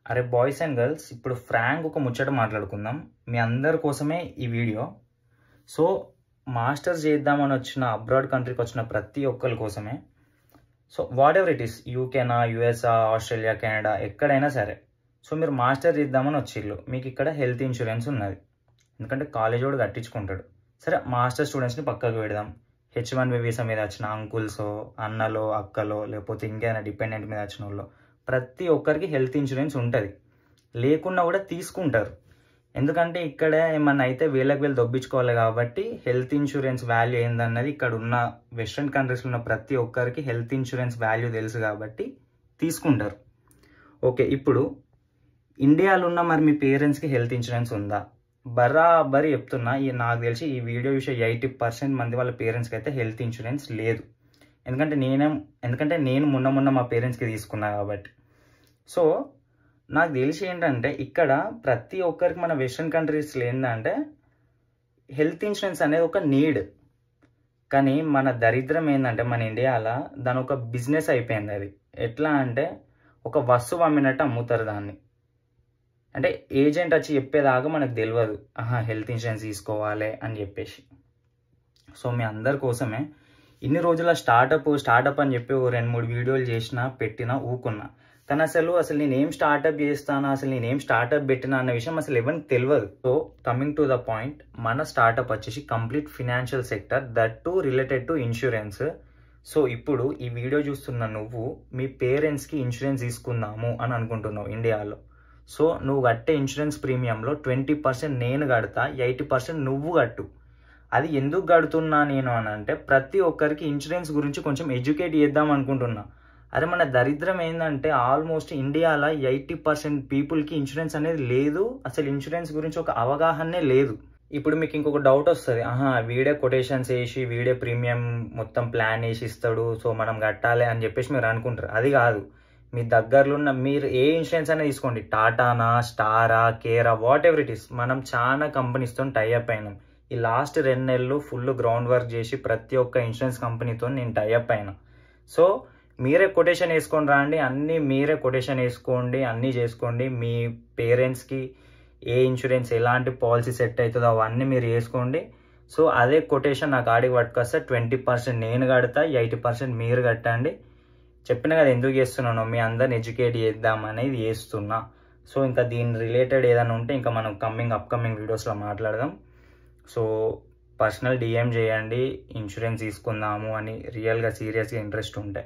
అరే boys and girls, ఇప్పుడు Frank ఒక ముచ్చట మాట్లాడుకుందాం. మీ అందరి కోసమే ఈ వీడియో. సో మాస్టర్స్ చేద్దామని వచ్చిన అబ్రాడ్ కంట్రీకి వచ్చిన ప్రతి ఒక్కరి కోసమే. So whatever it is, యూకేనా, యుఎస్ఆ, ఆస్ట్రేలియా, కెనడా, ఎక్కడైనా సరే. సో మీరు మాస్టర్ చేద్దామని వచ్చిళ్ళు, మీకు ఇక్కడ హెల్త్ ఇన్సూరెన్స్ ఉన్నది. ఎందుకంటే కాలేజ్ వాడు కట్టించుకుంటాడు. సరే మాస్టర్ స్టూడెంట్స్ని పక్కకు పెడదాం. H1B వీసా మీద వచ్చిన అంకుల్సో, అన్నలో, అక్కలో, లేకపోతే ఇంకేదైనా డిపెండెంట్ మీద వచ్చిన వాళ్ళు, ప్రతి ఒక్కరికి హెల్త్ ఇన్సూరెన్స్ ఉంటుంది. లేకున్నా కూడా తీసుకుంటారు. ఎందుకంటే ఇక్కడ ఏమన్నా అయితే వీళ్ళకి దొబ్బించుకోవాలి కాబట్టి హెల్త్ ఇన్సూరెన్స్ వాల్యూ ఏందన్నది ఇక్కడ ఉన్న వెస్ట్రన్ కంట్రీస్లో ఉన్న ప్రతి ఒక్కరికి హెల్త్ ఇన్సూరెన్స్ వాల్యూ తెలుసు కాబట్టి తీసుకుంటారు. ఓకే, ఇప్పుడు ఇండియాలో ఉన్న మరి మీ పేరెంట్స్కి హెల్త్ ఇన్సూరెన్స్ ఉందా? బరాబరి చెప్తున్నా, నాకు తెలిసి ఈ వీడియో విషయం 80% మంది వాళ్ళ పేరెంట్స్కి అయితే హెల్త్ ఇన్సూరెన్స్ లేదు. ఎందుకంటే నేను మొన్న మా పేరెంట్స్కి తీసుకున్నా కాబట్టి. సో నాకు తెలిసి ఏంటంటే ఇక్కడ ప్రతి ఒక్కరికి మన వెస్ట్రన్ కంట్రీస్లో ఏంటంటే హెల్త్ ఇన్సూరెన్స్ అనేది ఒక నీడ్. కానీ మన దరిద్రం ఏంటంటే మన ఇండియాలో దాని ఒక బిజినెస్ అయిపోయింది. అది ఎట్లా అంటే ఒక వస్తువు అమ్మినట్టు అమ్ముతారు దాన్ని. అంటే ఏజెంట్ వచ్చి చెప్పేదాకా మనకు తెలియదు హెల్త్ ఇన్సూరెన్స్ తీసుకోవాలి అని చెప్పేసి. సో మీ అందరి కోసమే ఇన్ని రోజుల స్టార్టప్ అని చెప్పి 2-3 వీడియోలు చేసినా పెట్టినా ఊకున్నా. కానీ అసలు నేనేం స్టార్టప్ చేస్తాను, నేనేం స్టార్టప్ పెట్టినా అన్న విషయం అసలు ఎవరికి తెలియదు. So coming to the point, మన స్టార్టప్ వచ్చేసి complete financial sector, that to related to insurance. So ఇప్పుడు ఈ వీడియో చూస్తున్న నువ్వు మీ పేరెంట్స్కి ఇన్సూరెన్స్ తీసుకుందాము అని అనుకుంటున్నావు ఇండియాలో. సో నువ్వు కట్టే ఇన్సూరెన్స్ ప్రీమియంలో 20% నేను కడతా, 80% నువ్వు కట్టు. అది ఎందుకు కడుతున్నా నేను అని అంటే ప్రతి ఒక్కరికి ఇన్సూరెన్స్ గురించి కొంచెం ఎడ్యుకేట్ చేద్దాం అనుకుంటున్నా. అరే మన దరిద్రం ఏంటంటే ఆల్మోస్ట్ ఇండియాలో 80% పీపుల్కి ఇన్సూరెన్స్ అనేది లేదు. అసలు ఇన్సూరెన్స్ గురించి ఒక అవగాహనే లేదు. ఇప్పుడు మీకు ఇంకొక డౌట్ వస్తుంది, వీడే కొటేషన్స్ వేసి వీడే ప్రీమియం మొత్తం ప్లాన్ వేసి ఇస్తాడు, సో మనం కట్టాలి అని చెప్పేసి మీరు అనుకుంటారు. అది కాదు. మీ దగ్గరలో ఉన్న మీరు ఏ ఇన్సూరెన్స్ అయినా తీసుకోండి, టాటానా, స్టారా, కేరా, వాట్ ఎవర్ ఇట్ ఈస్. మనం చాలా కంపెనీస్తో టైఅప్ అయినాం. ఈ లాస్ట్ 2 నెలలు ఫుల్ గ్రౌండ్ వర్క్ చేసి ప్రతి ఒక్క ఇన్సూరెన్స్ కంపెనీతో నేను టైఅప్ అయినా. సో మీరే కొటేషన్ వేసుకొని రండి, మీరే కొటేషన్ వేసుకోండి, అన్నీ చేసుకోండి. మీ పేరెంట్స్కి ఏ ఇన్సూరెన్స్ ఎలాంటి పాలసీ సెట్ అవుతుందో అవన్నీ మీరు వేసుకోండి. సో అదే కొటేషన్ నాకు ఆడికి పట్టుకొస్తే 20% నేను కడతా, 80% మీరు కట్టండి. చెప్పిన కదా ఎందుకు చేస్తున్నానో, మీ అందరిని ఎడ్యుకేట్ చేద్దామనేది చేస్తున్నా. సో ఇంకా దీని రిలేటెడ్ ఏదైనా ఉంటే ఇంకా మనం అప్కమింగ్ వీడియోస్లో మాట్లాడదాం. సో పర్సనల్ DM చేయండి, ఇన్సూరెన్స్ తీసుకుందాము అని రియల్గా సీరియస్గా ఇంట్రెస్ట్ ఉంటే.